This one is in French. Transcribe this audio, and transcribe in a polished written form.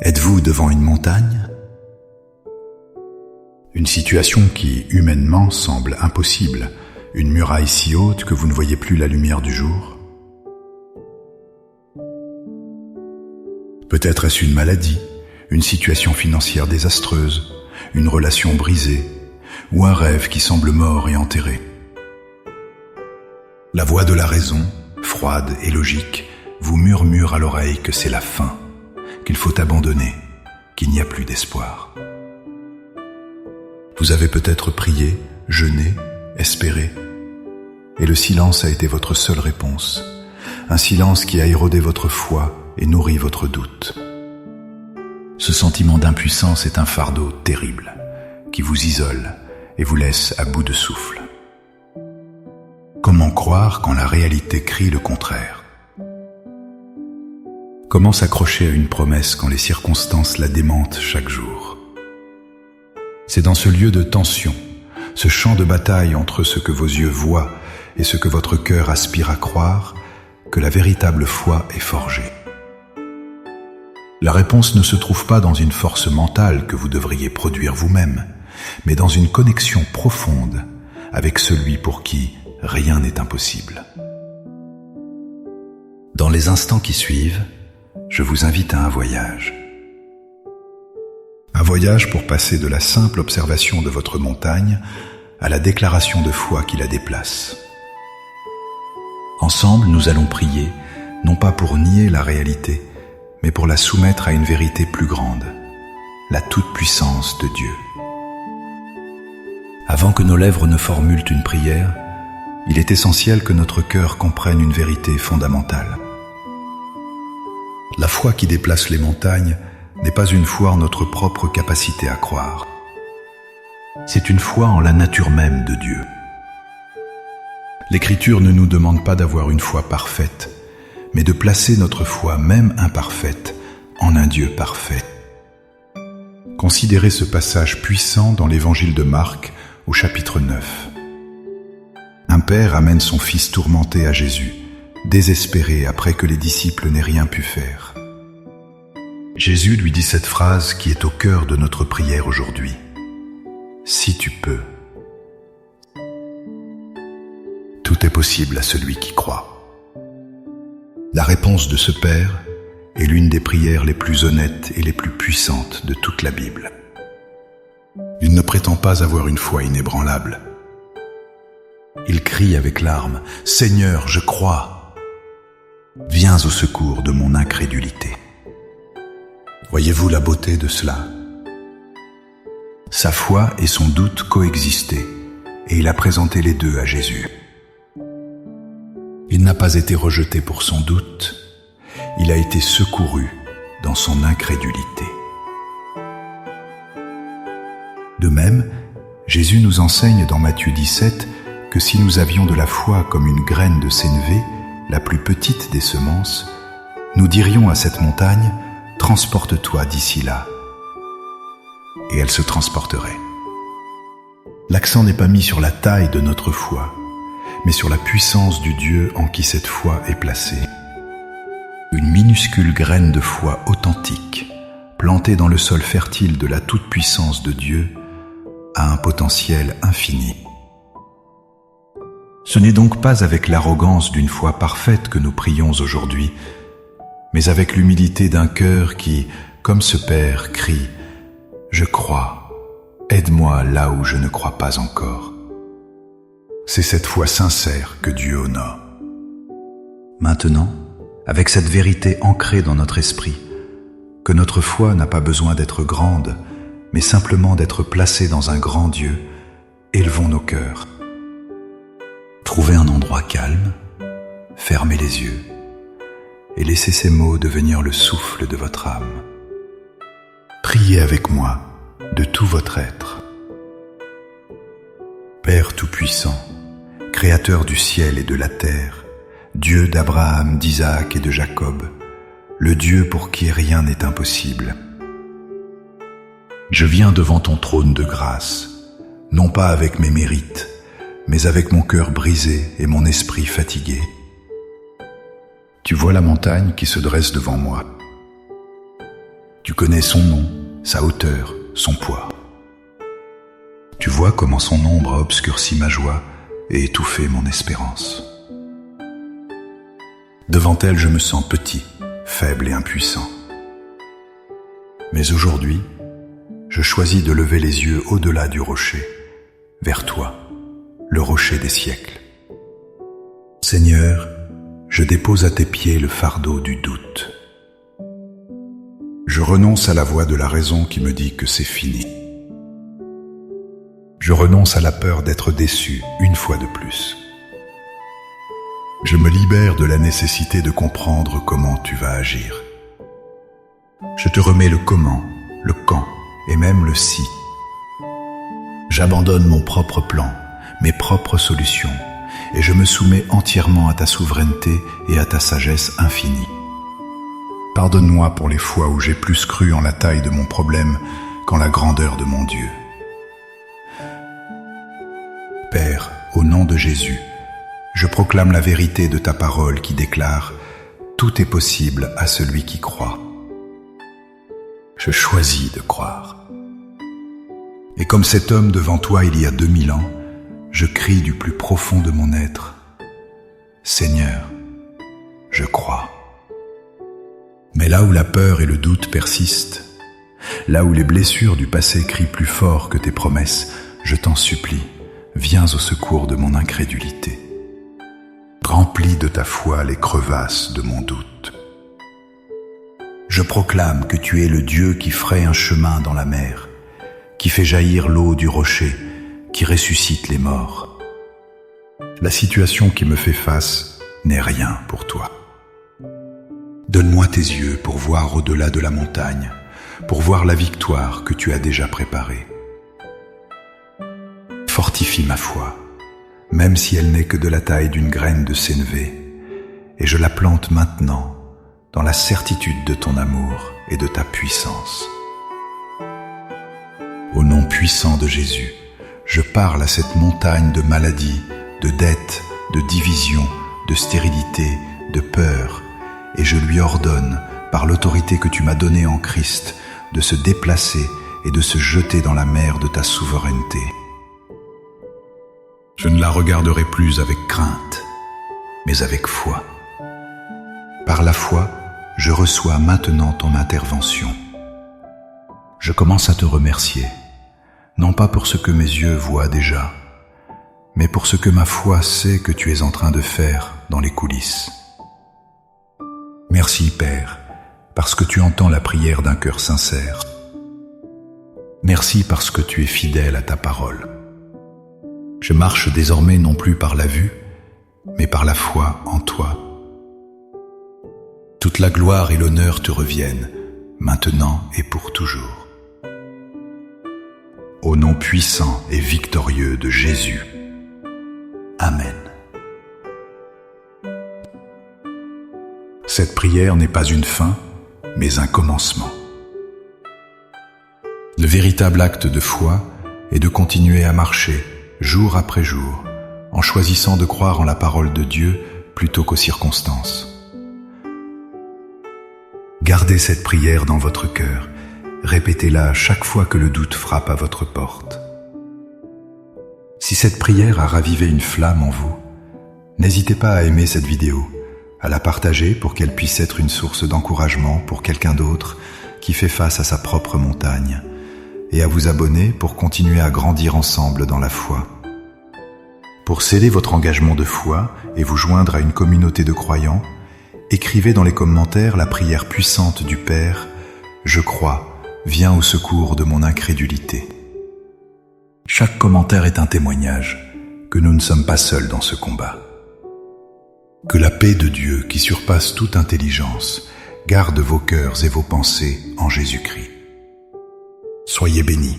Êtes-vous devant une montagne? Une situation qui, humainement, semble impossible, une muraille si haute que vous ne voyez plus la lumière du jour? Peut-être est-ce une maladie, une situation financière désastreuse, une relation brisée, ou un rêve qui semble mort et enterré. La voix de la raison, froide et logique, vous murmure à l'oreille que c'est la fin, qu'il faut abandonner, qu'il n'y a plus d'espoir. Vous avez peut-être prié, jeûné, espéré, et le silence a été votre seule réponse, un silence qui a érodé votre foi et nourri votre doute. Ce sentiment d'impuissance est un fardeau terrible, qui vous isole et vous laisse à bout de souffle. Comment croire quand la réalité crie le contraire? Comment s'accrocher à une promesse quand les circonstances la démentent chaque jour? C'est dans ce lieu de tension, ce champ de bataille entre ce que vos yeux voient et ce que votre cœur aspire à croire, que la véritable foi est forgée. La réponse ne se trouve pas dans une force mentale que vous devriez produire vous-même, mais dans une connexion profonde avec celui pour qui rien n'est impossible. Dans les instants qui suivent, je vous invite à un voyage. Un voyage pour passer de la simple observation de votre montagne à la déclaration de foi qui la déplace. Ensemble, nous allons prier, non pas pour nier la réalité, mais pour la soumettre à une vérité plus grande, la toute-puissance de Dieu. Avant que nos lèvres ne formulent une prière, il est essentiel que notre cœur comprenne une vérité fondamentale. La foi qui déplace les montagnes n'est pas une foi en notre propre capacité à croire. C'est une foi en la nature même de Dieu. L'Écriture ne nous demande pas d'avoir une foi parfaite, mais de placer notre foi, même imparfaite, en un Dieu parfait. Considérez ce passage puissant dans l'Évangile de Marc, au chapitre 9. Un père amène son fils tourmenté à Jésus, désespéré après que les disciples n'aient rien pu faire. Jésus lui dit cette phrase qui est au cœur de notre prière aujourd'hui. « Si tu peux ». Tout est possible à celui qui croit. La réponse de ce Père est l'une des prières les plus honnêtes et les plus puissantes de toute la Bible. Il ne prétend pas avoir une foi inébranlable. Il crie avec larmes « Seigneur, je crois. Viens au secours de mon incrédulité. » Voyez-vous la beauté de cela? Sa foi et son doute coexistaient, et il a présenté les deux à Jésus. Il n'a pas été rejeté pour son doute, il a été secouru dans son incrédulité. De même, Jésus nous enseigne dans Matthieu 17 que si nous avions de la foi comme une graine de sénévé, la plus petite des semences, nous dirions à cette montagne « Transporte-toi d'ici là », et elle se transporterait. L'accent n'est pas mis sur la taille de notre foi, mais sur la puissance du Dieu en qui cette foi est placée. Une minuscule graine de foi authentique, plantée dans le sol fertile de la toute-puissance de Dieu, a un potentiel infini. Ce n'est donc pas avec l'arrogance d'une foi parfaite que nous prions aujourd'hui, mais avec l'humilité d'un cœur qui, comme ce Père, crie « Je crois, aide-moi là où je ne crois pas encore ». C'est cette foi sincère que Dieu honore. Maintenant, avec cette vérité ancrée dans notre esprit, que notre foi n'a pas besoin d'être grande, mais simplement d'être placée dans un grand Dieu, élevons nos cœurs. Trouvez un endroit calme, fermez les yeux et laissez ces mots devenir le souffle de votre âme. Priez avec moi de tout votre être. Père Tout-Puissant, Créateur du ciel et de la terre, Dieu d'Abraham, d'Isaac et de Jacob, le Dieu pour qui rien n'est impossible. Je viens devant ton trône de grâce, non pas avec mes mérites, mais avec mon cœur brisé et mon esprit fatigué. Tu vois la montagne qui se dresse devant moi. Tu connais son nom, sa hauteur, son poids. Tu vois comment son ombre a obscurci ma joie et étouffé mon espérance. Devant elle, je me sens petit, faible et impuissant. Mais aujourd'hui, je choisis de lever les yeux au-delà du rocher, vers toi, le rocher des siècles. Seigneur, je dépose à tes pieds le fardeau du doute. Je renonce à la voix de la raison qui me dit que c'est fini. Je renonce à la peur d'être déçu une fois de plus. Je me libère de la nécessité de comprendre comment tu vas agir. Je te remets le comment, le quand et même le si. J'abandonne mon propre plan, mes propres solutions, et je me soumets entièrement à ta souveraineté et à ta sagesse infinie. Pardonne-moi pour les fois où j'ai plus cru en la taille de mon problème qu'en la grandeur de mon Dieu. Père, au nom de Jésus, je proclame la vérité de ta parole qui déclare « Tout est possible à celui qui croit ». Je choisis de croire. Et comme cet homme devant toi il y a 2000 ans, je crie du plus profond de mon être « Seigneur, je crois ». Mais là où la peur et le doute persistent, là où les blessures du passé crient plus fort que tes promesses, je t'en supplie, viens au secours de mon incrédulité. Remplis de ta foi les crevasses de mon doute. Je proclame que tu es le Dieu qui fraye un chemin dans la mer, qui fait jaillir l'eau du rocher, qui ressuscite les morts. La situation qui me fait face n'est rien pour toi. Donne-moi tes yeux pour voir au-delà de la montagne, pour voir la victoire que tu as déjà préparée. Fortifie ma foi, même si elle n'est que de la taille d'une graine de sénévé, et je la plante maintenant dans la certitude de ton amour et de ta puissance. Au nom puissant de Jésus, je parle à cette montagne de maladies, de dettes, de divisions, de stérilité, de peur, et je lui ordonne, par l'autorité que tu m'as donnée en Christ, de se déplacer et de se jeter dans la mer de ta souveraineté. Je ne la regarderai plus avec crainte, mais avec foi. Par la foi, je reçois maintenant ton intervention. Je commence à te remercier, non pas pour ce que mes yeux voient déjà, mais pour ce que ma foi sait que tu es en train de faire dans les coulisses. Merci Père, parce que tu entends la prière d'un cœur sincère. Merci parce que tu es fidèle à ta parole. Je marche désormais non plus par la vue, mais par la foi en toi. Toute la gloire et l'honneur te reviennent, maintenant et pour toujours. Au nom puissant et victorieux de Jésus. Amen. Cette prière n'est pas une fin, mais un commencement. Le véritable acte de foi est de continuer à marcher, jour après jour, en choisissant de croire en la parole de Dieu plutôt qu'aux circonstances. Gardez cette prière dans votre cœur, répétez-la chaque fois que le doute frappe à votre porte. Si cette prière a ravivé une flamme en vous, n'hésitez pas à aimer cette vidéo, à la partager pour qu'elle puisse être une source d'encouragement pour quelqu'un d'autre qui fait face à sa propre montagne, et à vous abonner pour continuer à grandir ensemble dans la foi. Pour sceller votre engagement de foi et vous joindre à une communauté de croyants, écrivez dans les commentaires la prière puissante du Père « Je crois, viens au secours de mon incrédulité ». Chaque commentaire est un témoignage que nous ne sommes pas seuls dans ce combat. Que la paix de Dieu, qui surpasse toute intelligence, garde vos cœurs et vos pensées en Jésus-Christ. Soyez bénis.